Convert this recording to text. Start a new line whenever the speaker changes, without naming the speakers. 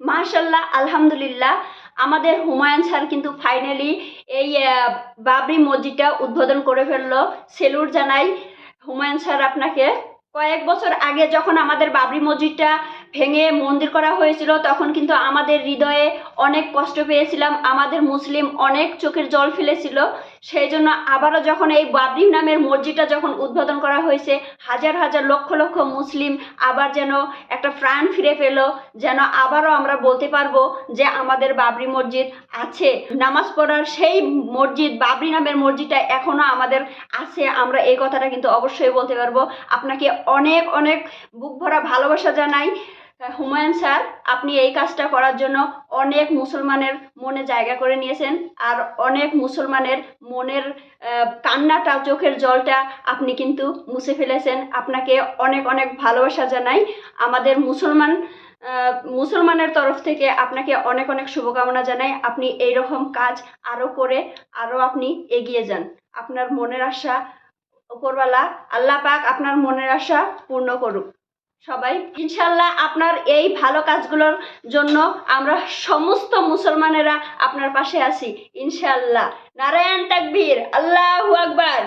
মাশাল্লাহ, আলহামদুলিল্লাহ। আমাদের হুমায়ুন স্যার কিন্তু ফাইনালি এই বাবরি মসজিদটা উদ্বোধন করে ফেললো। সেলুট জানাই হুমায়ুন স্যার আপনাকে। কয়েক বছর আগে যখন আমাদের বাবরি মসজিদটা ভেঙে মন্দির করা হয়েছিল, তখন কিন্তু আমাদের হৃদয়ে অনেক কষ্ট পেয়েছিলাম, আমাদের মুসলিম অনেক চোখের জল ফেলেছিল। সেই জন্য আবারও যখন এই বাবরি নামের মসজিদটা যখন উদ্বোধন করা হয়েছে, হাজার হাজার লক্ষ লক্ষ মুসলিম আবার যেন একটা প্রাণ ফিরে পেল, যেন আবারও আমরা বলতে পারবো যে আমাদের বাবরি মসজিদ আছে। নামাজ পড়ার সেই মসজিদ, বাবরি নামের মসজিদটা এখনো আমাদের আছে, আমরা এই কথাটা কিন্তু অবশ্যই বলতে পারবো। আপনাকে অনেক অনেক বুক ভরা ভালোবাসা জানাই হুমায়ুন স্যার। আপনি এই কাজটা করার জন্য অনেক মুসলমানের মনে জায়গা করে নিয়েছেন, আর অনেক মুসলমানের মনের কান্নাটা, চোখের জলটা আপনি কিন্তু মুছে ফেলেছেন। আপনাকে অনেক অনেক ভালোবাসা জানাই। আমাদের মুসলমানের তরফ থেকে আপনাকে অনেক অনেক শুভকামনা জানাই। আপনি এইরকম কাজ আরও করে আরও আপনি এগিয়ে যান। আপনার মনের আশা উপরওয়ালা আল্লাহ পাক আপনার মনের আশা পূর্ণ করুক। সবাই ইনশাল্লাহ আপনার এই ভালো কাজগুলোর জন্য আমরা সমস্ত মুসলমানেরা আপনার পাশে আছি ইনশাল্লাহ। নারায়ণ তাকবীর, আল্লাহু আকবার।